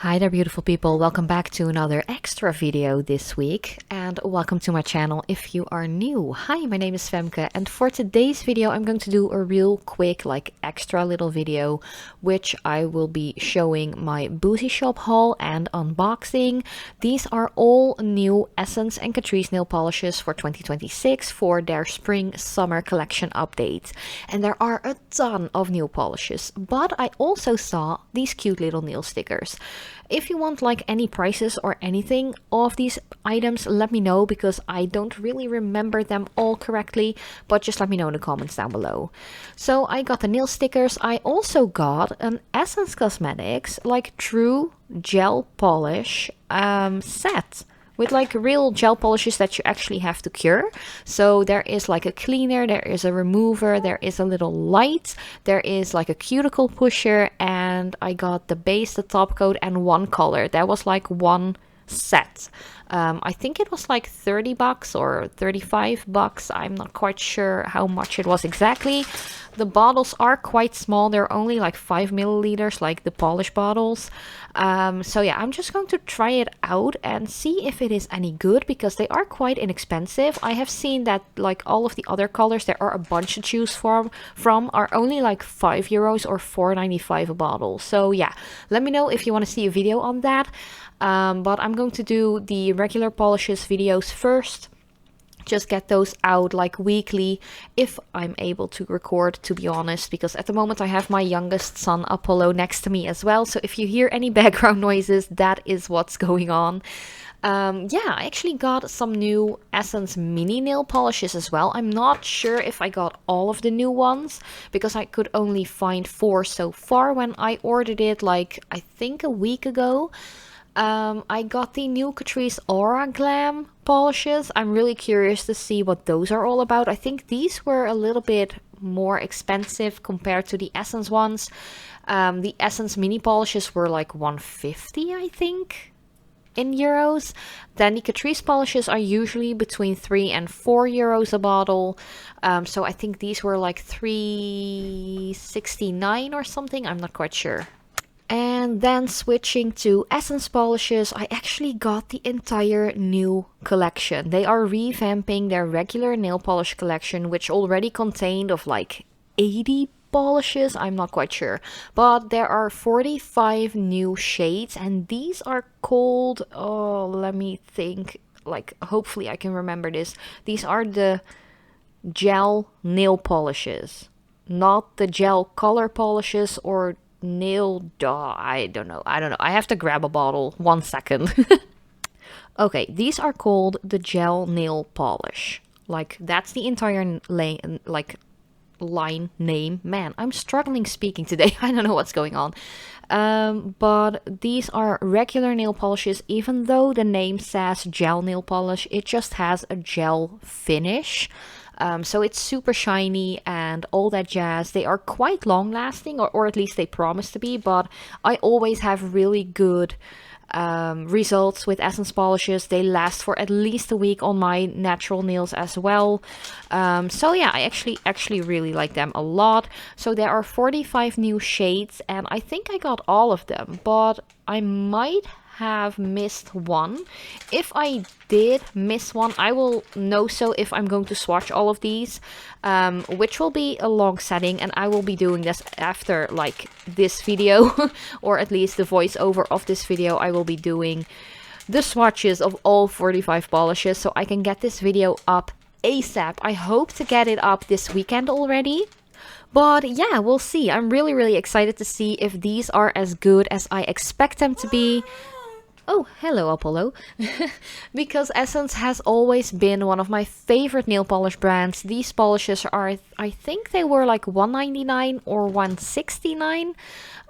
Hi there, beautiful people. Welcome back to another extra video this week, and welcome to my channel if you are new. Hi, my name is Femke, and for today's video I'm going to do a real quick extra little video which I will be showing my Boozy Shop haul and unboxing. These are all new Essence and Catrice nail polishes for 2026 for their spring summer collection update, and there are a ton of nail polishes, but I also saw these cute little nail stickers. If you want any prices or anything of these items, let me know, because I don't really remember them all correctly, but just let me know in the comments down below. So I got the nail stickers. I also got an Essence Cosmetics true gel polish set with real gel polishes that you actually have to cure. So there is a cleaner, there is a remover, there is a little light, there is a cuticle pusher, and I got the base, the top coat, and one color. That was one set. I think it was 30 bucks or 35 bucks. I'm not quite sure how much it was exactly. The bottles are quite small. They're only 5 milliliters, like the polish bottles. So yeah, I'm just going to try it out and see if it is any good, because they are quite inexpensive. I have seen that all of the other colors, there are a bunch to choose from are only €5 or $4.95 a bottle. So yeah, let me know if you want to see a video on that. But I'm going to do the regular polishes videos first. Just get those out weekly if I'm able to record, to be honest, because at the moment I have my youngest son Apollo next to me as well. So if you hear any background noises, that is what's going on. Yeah, I actually got some new Essence mini nail polishes as well. I'm not sure if I got all of the new ones, because I could only find 4 so far when I ordered it I think a week ago. I got the new Catrice Aura Glam polishes. I'm really curious to see what those are all about. I think these were a little bit more expensive compared to the Essence ones. The Essence mini polishes were $150, I think, in euros. Then the Catrice polishes are usually between €3 and €4 a bottle. So I think these were $3.69 or something. I'm not quite sure. And then switching to Essence polishes, I actually got the entire new collection. They are revamping their regular nail polish collection, which already contained of 80 polishes. I'm not quite sure, but there are 45 new shades, and these are called, oh, let me think, hopefully I can remember this. These are the gel nail polishes, not the gel color polishes or I don't know. I have to grab a bottle. 1 second. Okay, these are called the gel nail polish. That's the entire line name. Man, I'm struggling speaking today. I don't know what's going on. But these are regular nail polishes. Even though the name says gel nail polish, it just has a gel finish. So it's super shiny and all that jazz. They are quite long lasting, or at least they promise to be, but I always have really good results with Essence polishes. They last for at least a week on my natural nails as well. So yeah, I actually really like them a lot. So there are 45 new shades, and I think I got all of them, but I might have missed one. If I did miss one, I will know so if I'm going to swatch all of these, which will be a long setting, and I will be doing this after this video or at least the voiceover of this video. I will be doing the swatches of all 45 polishes, so I can get this video up ASAP. I hope to get it up this weekend already. But yeah, we'll see. I'm really excited to see if these are as good as I expect them to be. Oh, hello, Apollo. Because Essence has always been one of my favorite nail polish brands. These polishes are, I think they were $1.99 or $1.69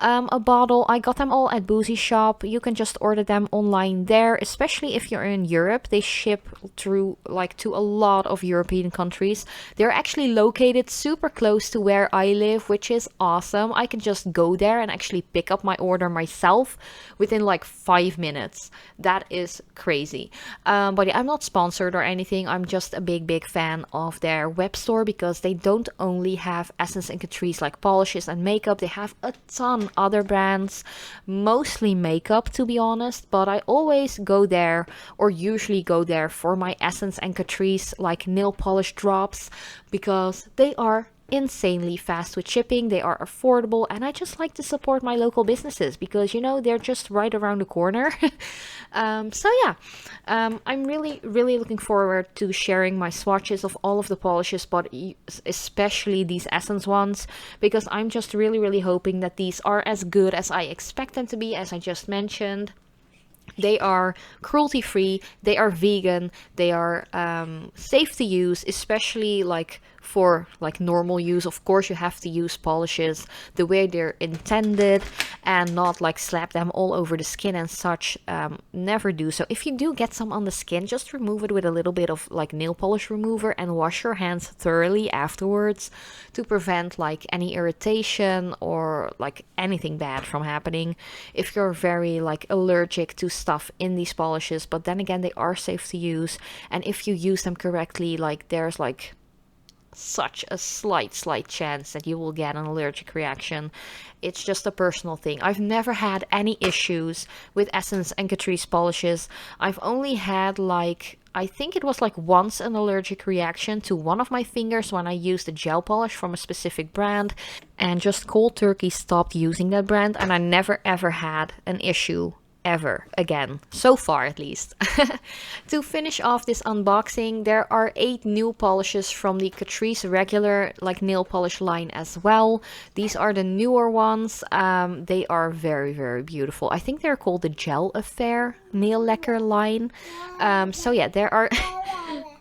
a bottle. I got them all at Boozy Shop. You can just order them online there, especially if you're in Europe. They ship through to a lot of European countries. They're actually located super close to where I live, which is awesome. I can just go there and actually pick up my order myself within 5 minutes. minutes. That is crazy. But yeah, I'm not sponsored or anything. I'm just a big fan of their web store, because they don't only have Essence and Catrice like polishes and makeup. They have a ton other brands, mostly makeup to be honest, but I always go there, or usually go there, for my Essence and Catrice like nail polish drops, because they are insanely fast with shipping, they are affordable, and I just like to support my local businesses because, you know, they're just right around the corner. So yeah, I'm really looking forward to sharing my swatches of all of the polishes, but especially these Essence ones, because I'm just really hoping that these are as good as I expect them to be, as I just mentioned. They are cruelty free, they are vegan, they are safe to use, especially like for like normal use. Of course, you have to use polishes the way they're intended and not like slap them all over the skin and such. Never do so. If you do get some on the skin, just remove it with a little bit of like nail polish remover and wash your hands thoroughly afterwards to prevent like any irritation or like anything bad from happening if you're very like allergic to stuff in these polishes. But then again, they are safe to use, and if you use them correctly, like there's like such a slight chance that you will get an allergic reaction. It's just a personal thing. I've never had any issues with Essence and Catrice polishes. I've only had like, I think it was like once, an allergic reaction to one of my fingers when I used a gel polish from a specific brand, and just cold turkey stopped using that brand, and I never ever had an issue ever again, so far at least. To finish off this unboxing, there are 8 new polishes from the Catrice regular like nail polish line as well. These are the newer ones. They are very beautiful. I think they're called the Gel Affair nail lacquer line. So yeah, there are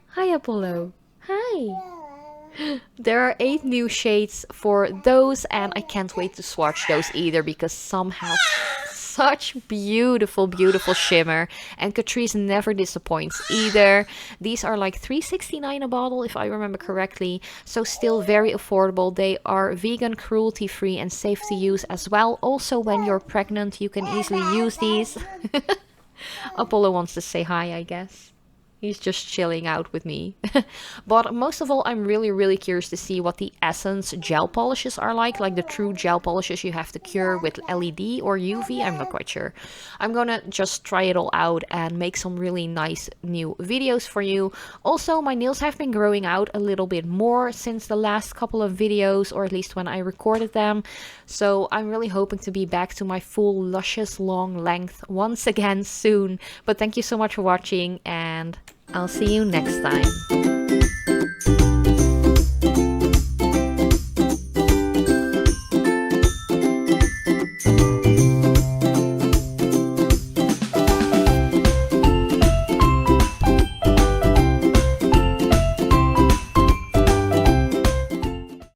hi Apollo, hi. There are 8 new shades for those, and I can't wait to swatch those either, because some have such beautiful shimmer, and Catrice never disappoints either. These are like $3.69 a bottle if I remember correctly, so still very affordable. They are vegan, cruelty free, and safe to use as well. Also, when you're pregnant, you can easily use these. Apollo wants to say hi, I guess. He's just chilling out with me. But most of all, I'm really curious to see what the Essence gel polishes are like the true gel polishes you have to cure with LED or UV. I'm not quite sure. I'm gonna just try it all out and make some really nice new videos for you. Also, my nails have been growing out a little bit more since the last couple of videos, or at least when I recorded them. So I'm really hoping to be back to my full luscious long length once again soon. But thank you so much for watching, and I'll see you next time.